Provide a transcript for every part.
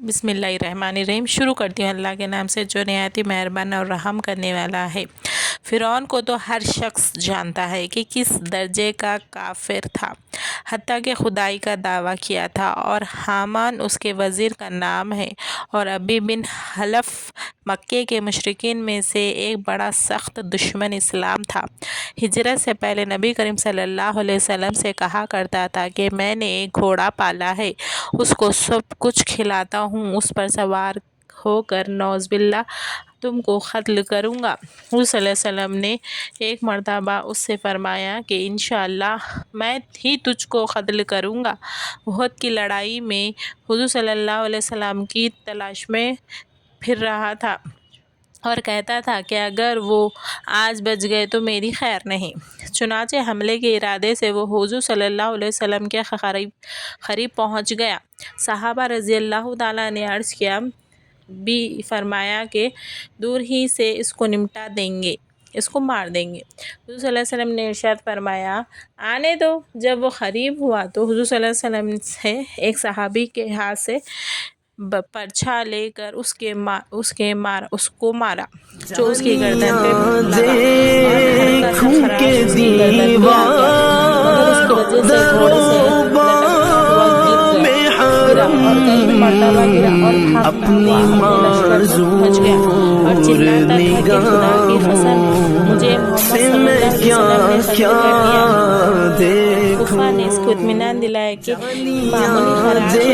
بسم اللہ الرحمن الرحیم۔ شروع کرتی ہوں اللہ کے نام سے جو نہایت ہی مہربان اور رحم کرنے والا ہے۔ فرعون کو تو ہر شخص جانتا ہے کہ کس درجے کا کافر تھا، حتیٰ کہ خدائی کا دعویٰ کیا تھا، اور حامان اس کے وزیر کا نام ہے، اور ابی بن خلف مکے کے مشرکین میں سے ایک بڑا سخت دشمن اسلام تھا۔ ہجرت سے پہلے نبی کریم صلی اللہ علیہ وسلم سے کہا کرتا تھا کہ میں نے ایک گھوڑا پالا ہے، اس کو سب کچھ کھلاتا ہوں، اس پر سوار ہو کر نعوذ باللہ تم کو قتل کروں گا۔ حضور صلی اللہ علیہ وسلم نے ایک مرتبہ اس سے فرمایا کہ انشاءاللہ میں ہی تجھ کو قتل کروں گا۔ احد کی لڑائی میں حضور صلی اللہ علیہ وسلم کی تلاش میں پھر رہا تھا اور کہتا تھا کہ اگر وہ آج بچ گئے تو میری خیر نہیں۔ چنانچہ حملے کے ارادے سے وہ حضور صلی اللہ علیہ وسلم کے قریب پہنچ گیا۔ صحابہ رضی اللہ تعالیٰ نے عرض کیا بھی فرمایا کہ دور ہی سے اس کو نمٹا دیں گے، اس کو مار دیں گے۔ حضور صلی اللہ علیہ وسلم نے ارشاد فرمایا آنے دو۔ جب وہ قریب ہوا تو حضور صلی اللہ علیہ وسلم سے ایک صحابی کے ہاتھ سے پرچھا لے کر اس کو مارا، جو اس کی گردن پہ لگا اور ہلکا سا خراش اس کی گردن پہ آ گیا، مگر اس کی وجہ سے گھوڑے سے لٹکتا ہوا گرا اور کئی مرتبہ گرا اور بھاگتا ہوا اپنے لشکر تک پہنچ گیا اور چلاتا تھا کہ خدا کی قسم مجھے محمد صلی اللہ علیہ وسلم نے قتل کر دیا۔ کفار نے اس کو اطمینان دلایا کہ معمولی خراش ہے،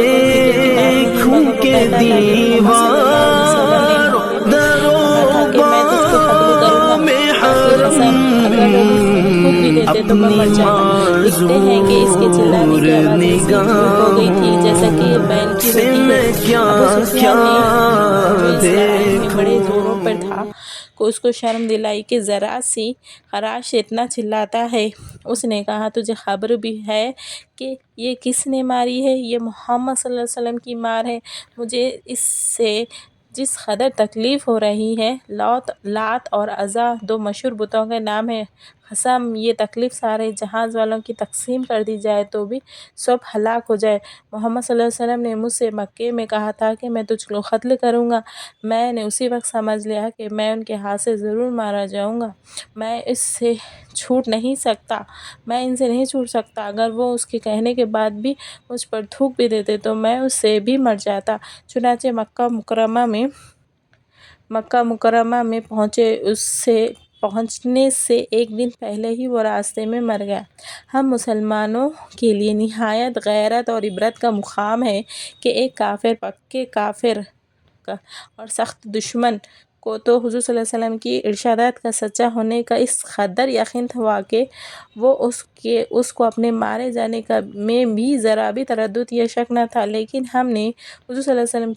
کوئی فکر کی بات نہیں، مگر وہ کہتا تھا کہ محمد صلی اللہ علیہ وسلم نے کہا تھا کہ میں تجھ کو قتل کروں گا، خدا کی قسم اگر وہ تھوک بھی دیتے تو میں مر جاتا۔ لکھتے ہیں کہ اس کے چلانے کی آواز ایسی ہو گئی تھی جیسا کہ بیل کی ہوتی ہے۔ ابو سفیان نے جو اس لڑائی میں بڑے زوروں پر تھا کو اس کو شرم دلائی کہ ذرا سی خراش سے اتنا چلاتا ہے۔ اس نے کہا تجھے خبر بھی ہے کہ یہ کس نے ماری ہے؟ یہ محمد صلی اللہ علیہ وسلم کی مار ہے۔ مجھے اس سے جس قدر تکلیف ہو رہی ہے، لات اور عزا دو مشہور بتوں کے نام ہے، قسم یہ تکلیف سارے جہاز والوں کی تقسیم کر دی جائے تو بھی سب ہلاک ہو جائے۔ محمد صلی اللہ علیہ وسلم نے مجھ سے مکے میں کہا تھا کہ میں تجھ کو قتل کروں گا، میں نے اسی وقت سمجھ لیا کہ میں ان کے ہاتھ سے ضرور مارا جاؤں گا، میں اس سے چھوٹ نہیں سکتا، میں ان سے نہیں چھوٹ سکتا۔ اگر وہ اس کے کہنے کے بعد بھی مجھ پر تھوک بھی دیتے تو میں اس سے بھی مر جاتا۔ چنانچہ مکہ مکرمہ میں پہنچنے سے ایک دن پہلے ہی وہ راستے میں مر گیا۔ ہم مسلمانوں کے لیے نہایت غیرت اور عبرت کا مقام ہے کہ ایک کافر، پکے کافر اور سخت دشمن کو تو حضور صلی اللہ علیہ وسلم کی ارشادات کا سچا ہونے کا اس قدر یقین تھا کہ وہ اس کو اپنے مارے جانے میں بھی ذرا بھی تردد یا شک نہ تھا، لیکن ہم نے حضور صلی اللہ علیہ وسلم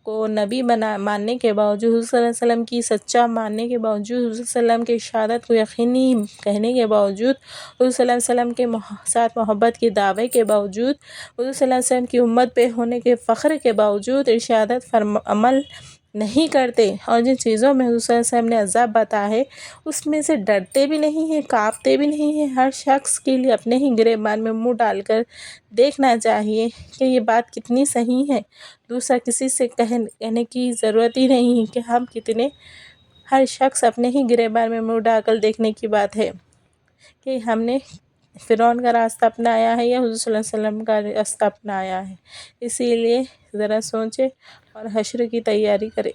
کو نبی ماننے کے باوجود، حضور صلی اللہ علیہ وسلم کی سچا ماننے کے باوجود، حضور صلی اللہ علیہ وسلم کی ارشادات کو یقینی کہنے کے باوجود، حضور صلی اللہ علیہ وسلم کے ساتھ محبت کے دعوے کے باوجود، حضور صلی اللہ علیہ وسلم کی امت پہ ہونے کے فخر کے باوجود ارشادات پر عمل نہیں کرتے، اور جن چیزوں میں حضور صلی اللہ علیہ وسلم نے عذاب بتایا ہے اس میں سے ڈرتے بھی نہیں ہیں، کانپتے بھی نہیں ہیں۔ ہر شخص کے لیے اپنے ہی گریبان میں منہ ڈال کر دیکھنا چاہیے کہ یہ بات کتنی صحیح ہے۔ دوسرا کسی سے کہنے کی ضرورت ہی نہیں کہ ہم کتنے، ہر شخص اپنے ہی گریبان میں منہ ڈال کر دیکھنے کی بات ہے کہ ہم نے فرعون کا راستہ اپنایا ہے یا حضور صلی اللہ علیہ وسلم کا راستہ اپنایا ہے۔ اسی لیے ذرا سوچے اور حشر کی تیاری کرے۔